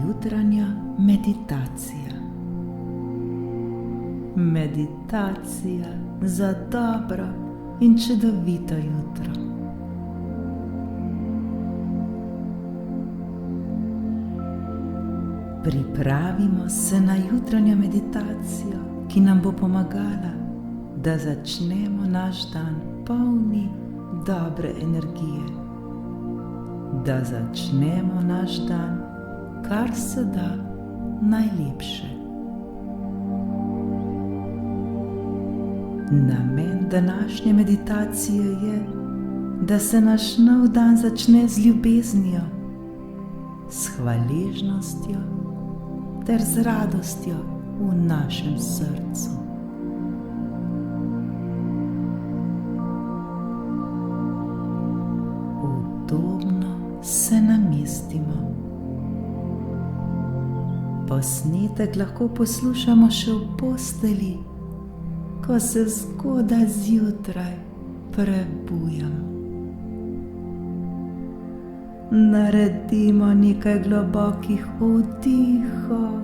Jutranja meditacija. Meditacija za dobro in čudovito jutro. Pripravimo se na jutranjo meditacijo, ki nam bo pomagala, da začnemo naš dan polni dobre energije. Da začnemo naš dan kar se da najlepše. Namen današnje meditacije je, da se naš nov dan začne z ljubeznijo, s hvaležnostjo ter z radostjo v našem srcu. Udobno se namestimo. Posnetek lahko poslušamo še v postelji, ko se zgodaj zjutraj prebujamo. Naredimo nekaj globokih vdihov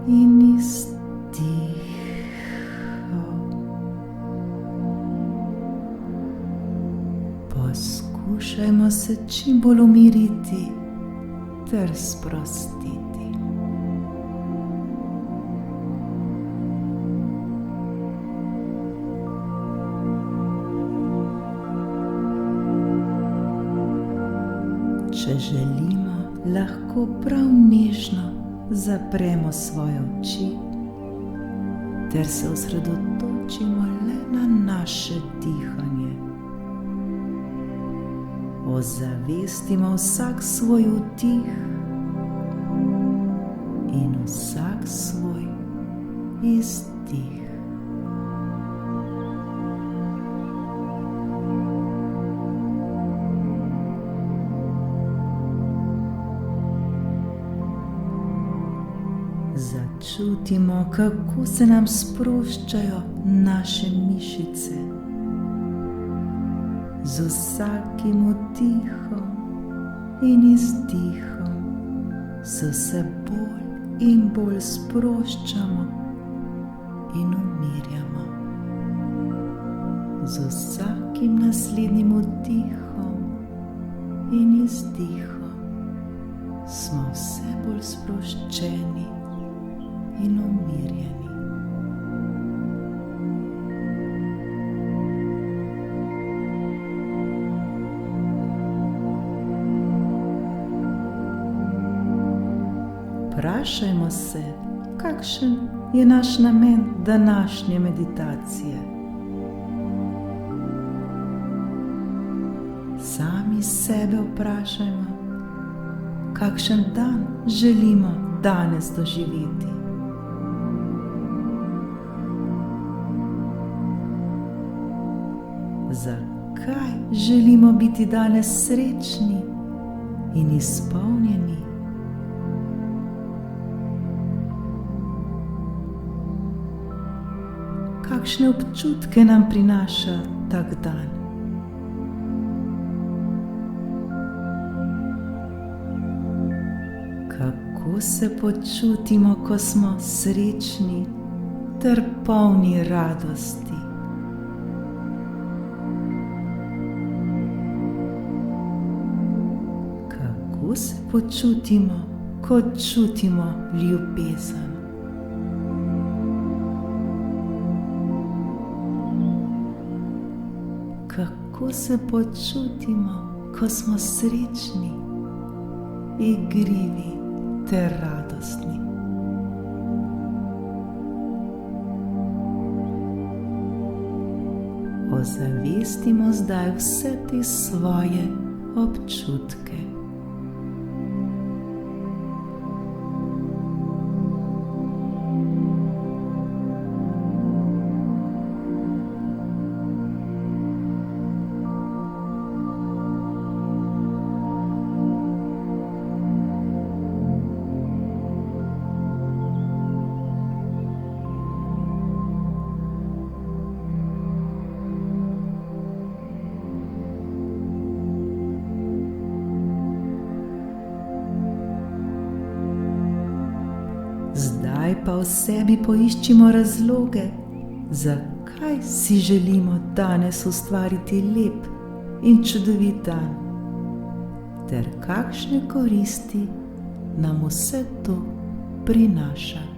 in izdihov. Poskušajmo se čim bolj umiriti ter sprostiti. Če želimo, lahko prav nežno zapremo svoje oči ter se osredotočimo le na naše dihanje. Ozavestimo vsak svoj vdih in vsak svoj izdih. Začutimo, kako se nam sproščajo naše mišice. Z vsakim vdihom in izdihom se vse bolj in bolj sproščamo in umirjamo. Z vsakim naslednjim vdihom in izdihom smo vse bolj sproščeni in umirjeni. Vprašajmo se, kakšen je naš namen današnje meditacije. Sami sebe vprašajmo, kakšen dan želimo danes doživeti. Zakaj želimo biti danes srečni in izpolnjeni? Kakšne občutke nam prinaša tak dan? Kako se počutimo, ko smo srečni ter polni radosti? Kako se počutimo, ko čutimo ljubezen? Kako se počutimo, ko smo srečni, igrivi ter radostni? Ozavestimo zdaj vse te svoje občutke. pa v sebi poiščimo razloge, zakaj si želimo danes ustvariti lep in čudovit dan, ter kakšne koristi nam vse to prinaša.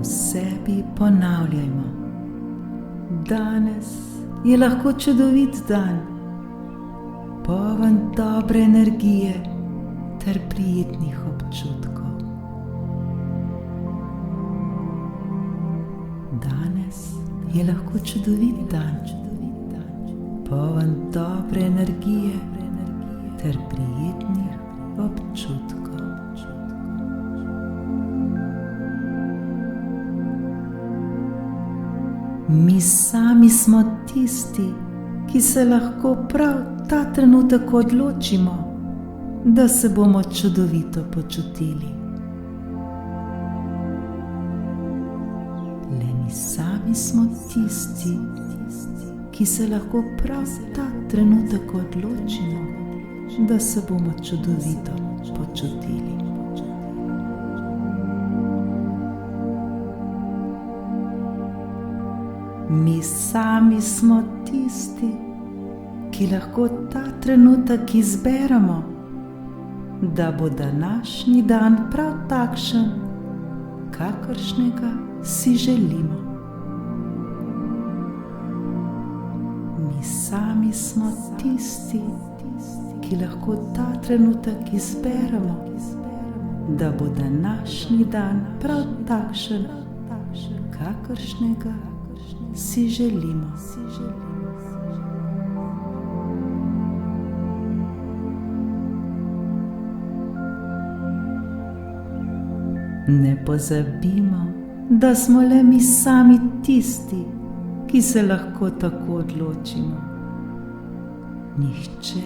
Sebi ponavljajmo: danes je lahko čudovit dan, poln dobre energije ter prijetnih občutkov. Danes je lahko čudovit dan, poln dobre energije ter prijetnih občutkov. Mi sami smo tisti, ki se lahko prav ta trenutek odločimo, da se bomo čudovito počutili. Le mi sami smo tisti, ki se lahko prav ta trenutek odločimo, da se bomo čudovito počutili. Mi sami smo tisti, ki lahko ta trenutek izberemo, da bo današnji dan prav takšen, kakršnega si želimo. Mi sami smo tisti, ki lahko ta trenutek izberemo, da bo današnji dan prav takšen, kakršnega si želimo. Ne pozabimo, da smo le mi sami tisti, ki se lahko tako odločimo. Nihče,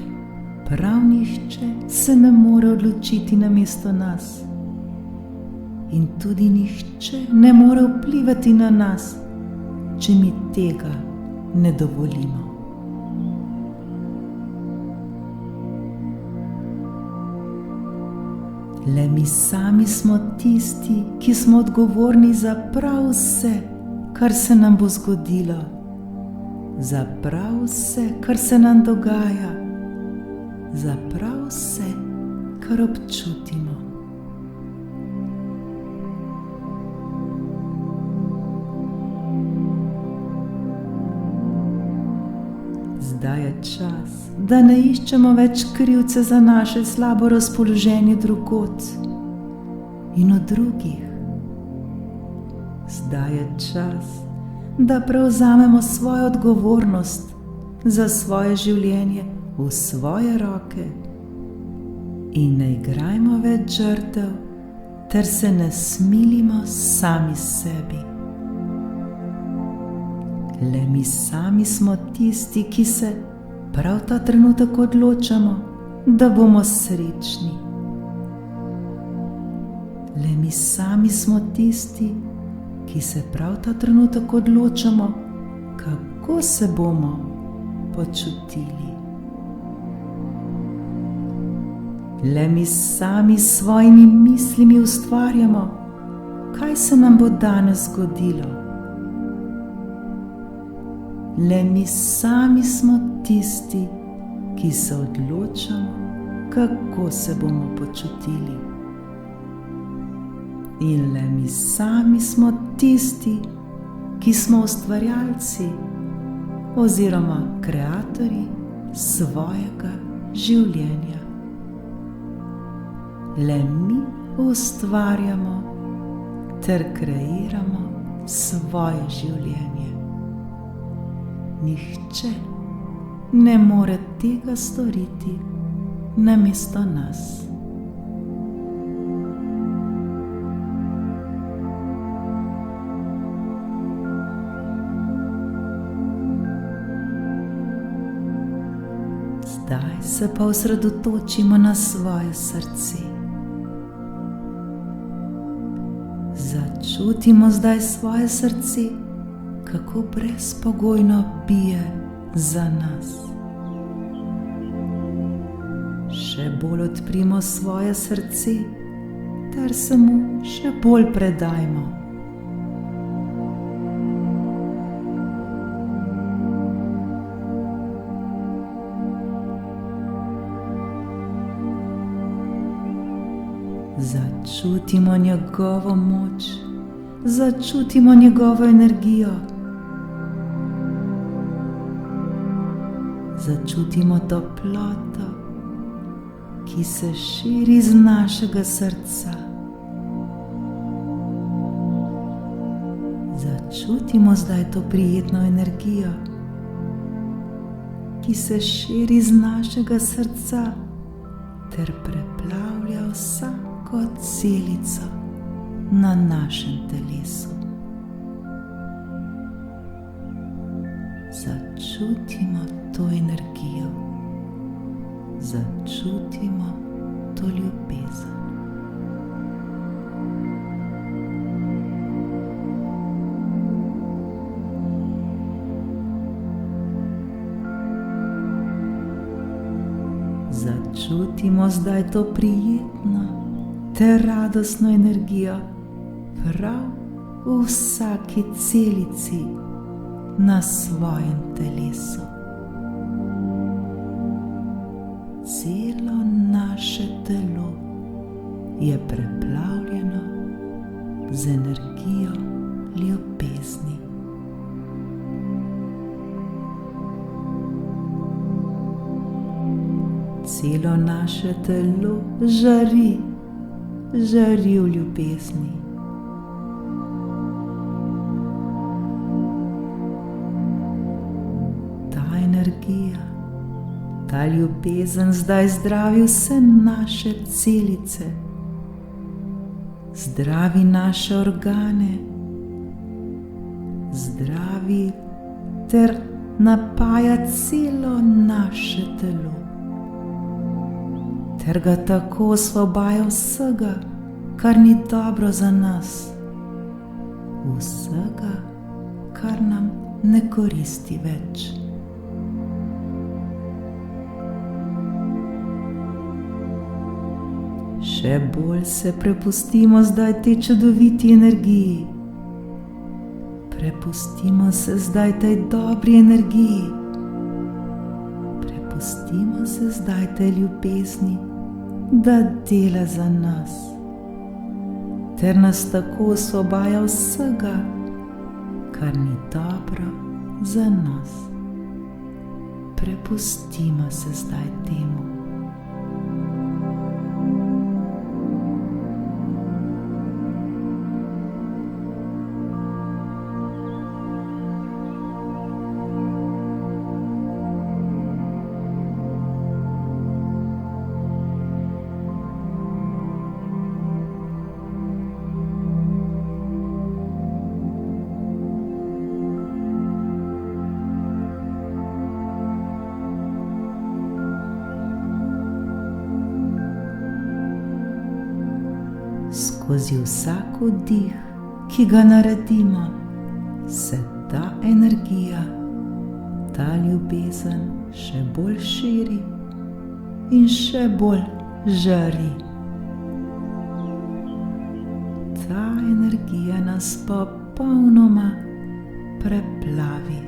prav nihče se ne more odločiti namesto nas. In tudi nihče ne more vplivati na nas, če mi tega ne dovolimo. Le mi sami smo tisti, ki smo odgovorni za prav vse, kar se nam bo zgodilo, za prav vse, kar se nam dogaja, za prav vse, kar občutimo. Zdaj je čas, da ne iščemo več krivce za naše slabo razpoloženje drugod in od drugih. Zdaj je čas, da prevzamemo svojo odgovornost za svoje življenje v svoje roke in ne igrajmo več žrtev ter se ne smilimo sami sebi. Le mi sami smo tisti, ki se prav ta trenutek odločamo, da bomo srečni. Le mi sami smo tisti, ki se prav ta trenutek odločamo, kako se bomo počutili. Le mi sami s svojimi mislimi ustvarjamo, kaj se nam bo danes zgodilo. Le mi sami smo tisti, ki se odločamo, kako se bomo počutili. In le mi sami smo tisti, ki smo ustvarjalci oziroma kreatorji svojega življenja. Le mi ustvarjamo ter kreiramo svoje življenje. Nihče ne more tega storiti namesto nas. Zdaj se pa osredotočimo na svoje srce. Začutimo zdaj svoje srce, kako brezpogojno bije za nas. Še bolj odprimo svoje srce, ter se mu še bolj predajmo. Začutimo njegovo moč, začutimo njegovo energijo. Začutimo toploto, ki se širi iz našega srca. Začutimo zdaj to prijetno energijo, ki se širi iz našega srca ter preplavlja vsako celico na našem telesu. Začutimo to energijo, začutimo to ljubezen. Začutimo zdaj to prijetno ter radostno energijo prav v vsaki celici na svojem telesu. Celo naše telo je preplavljeno z energijo ljubezni. Celo naše telo žari, žari v ljubezni. Ta energija, ta ljubezen zdaj zdravi vse naše celice, zdravi naše organe, zdravi ter napaja celo naše telo, ter ga tako osvobaja vsega, kar ni dobro za nas, vsega, kar nam ne koristi več. Še bolj se prepustimo zdaj tej čudoviti energiji. Prepustimo se zdaj tej dobri energiji. Prepustimo se zdaj tej ljubezni, da dela za nas, ter nas tako osvobaja vsega, kar ni dobro za nas. Prepustimo se zdaj temu. Skozi vsak vdih, ki ga naredimo, se ta energija, ta ljubezen še bolj širi in še bolj žari. Ta energija nas popolnoma preplavi.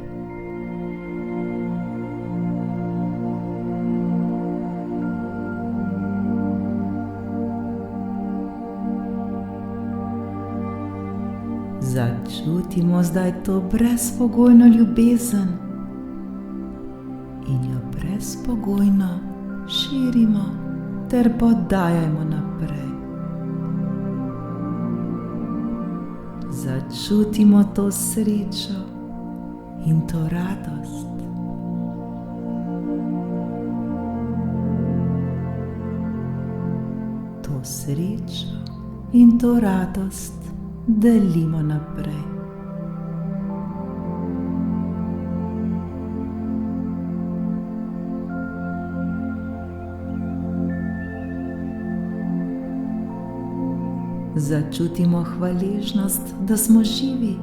Začutimo zdaj to brezpogojno ljubezen in jo brezpogojno širimo ter podajajmo naprej. Začutimo to srečo in to radost. To srečo in to radost delimo naprej. Začutimo hvaležnost, da smo živi,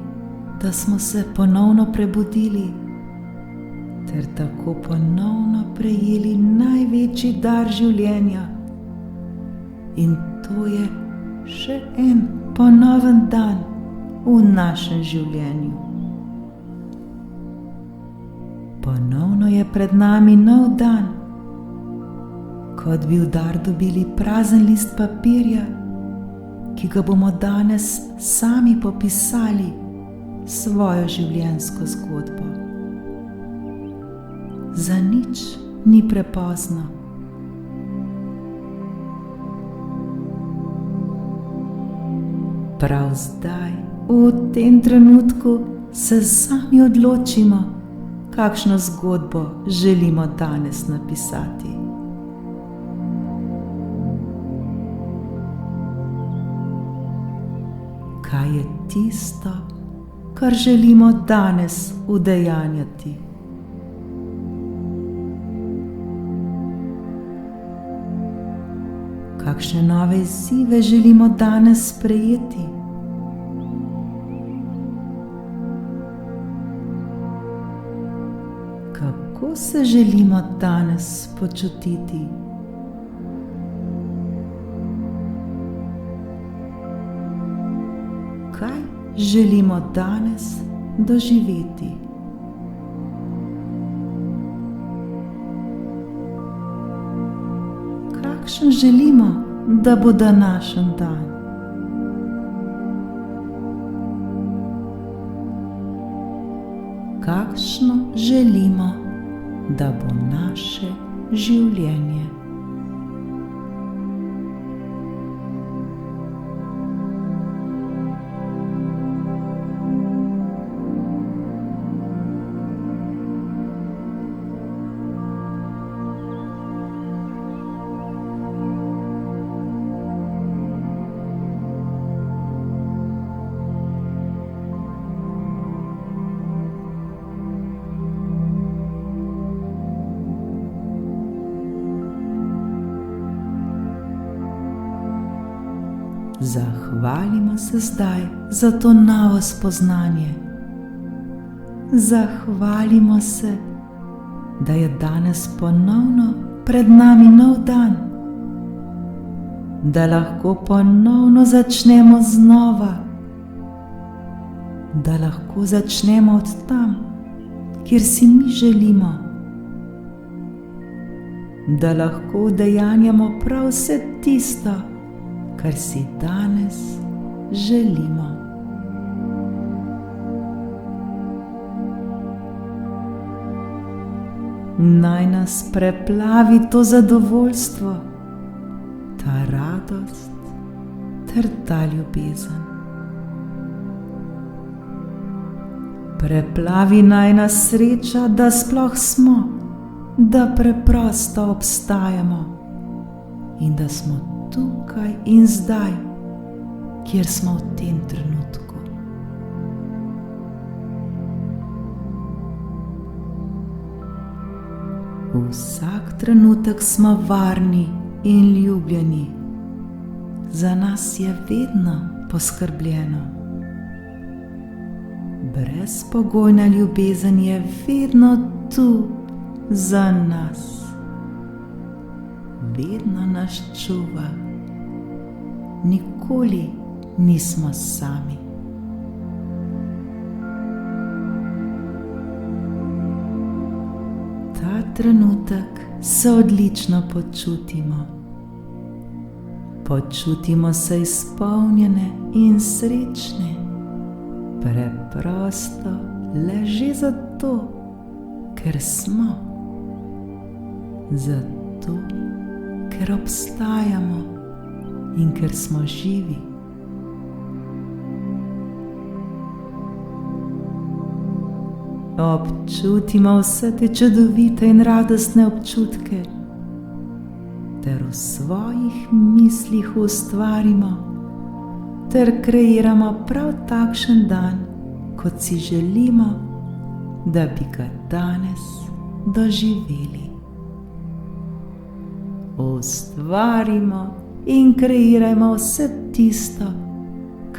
da smo se ponovno prebudili, ter tako ponovno prejeli največji dar življenja. In to je še en ponoven dan v našem življenju. Ponovno je pred nami nov dan, kot bi v dar dobili prazen list papirja, ki ga bomo danes sami popisali svojo življenjsko zgodbo. Za nič ni prepozno. Prav zdaj, v tem trenutku, se sami odločimo, kakšno zgodbo želimo danes napisati. Kaj je tisto, kar želimo danes udejanjati? Kakšne nove izzive želimo danes sprejeti? Kako se želimo danes počutiti? Kaj želimo danes doživeti? Kakšen želimo, da bo današnji dan? Kakšno želimo, da bo naše življenje? Zahvalimo se zdaj za to novo spoznanje. Zahvalimo se, da je danes ponovno pred nami nov dan, da lahko ponovno začnemo znova, da lahko začnemo od tam, kjer si mi želimo, da lahko udejanjamo prav vse tisto, kar si danes želimo. Naj nas preplavi to zadovoljstvo, ta radost ter ta ljubezen. Preplavi naj nas sreča, da sploh smo, da preprosto obstajamo in da smo tukaj in zdaj, kjer smo v tem trenutku. Vsak trenutek smo varni in ljubljeni. Za nas je vedno poskrbljeno. Brezpogojna ljubezen je vedno tu za nas. Vedno nas čuva, nikoli nismo sami. Ta trenutek se odlično počutimo. Počutimo se izpolnjene in srečne, preprosto le že zato, ker smo. Zato, ker obstajamo in ker smo živi. Občutimo vse te čudovite in radostne občutke, ter v svojih mislih ustvarimo ter kreiramo prav takšen dan, kot si želimo, da bi ga danes doživeli. Ustvarimo in kreirajmo vse tisto,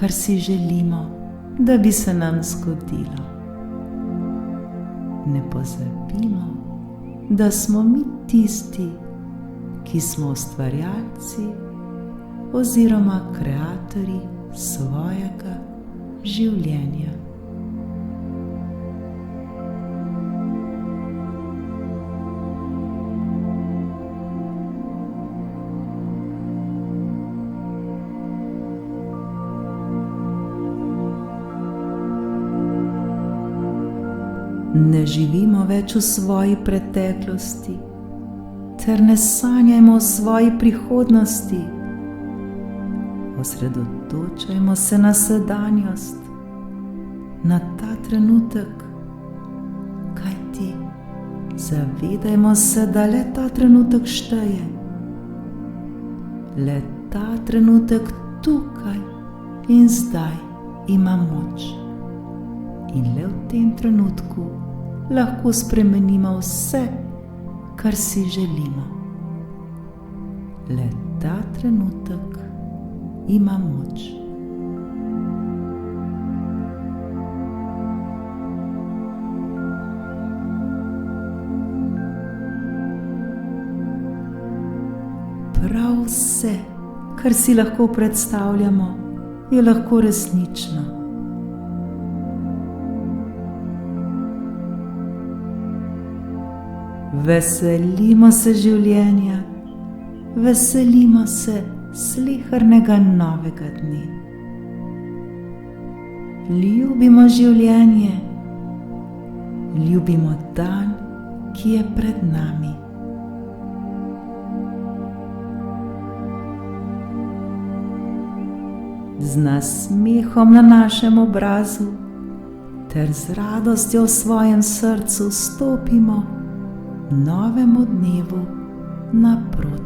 kar si želimo, da bi se nam zgodilo. Ne pozabimo, da smo mi tisti, ki smo ustvarjalci oziroma kreatorji svojega življenja. Ne živimo več v svoji preteklosti, ter ne sanjajmo o svoji prihodnosti. Osredotočajmo se na sedanjost, na ta trenutek, kajti zavedajmo se, da le ta trenutek šteje. Le ta trenutek tukaj in zdaj ima moč. In le v tem trenutku lahko spremenimo vse, kar si želimo. Le ta trenutek ima moč. Prav vse, kar si lahko predstavljamo, je lahko resnično. Veselimo se življenja, veselimo se slehernega novega dne. Ljubimo življenje, ljubimo dan, ki je pred nami. Z nasmehom na našem obrazu ter z radostjo v svojem srcu stopimo novemu dnevu naproti.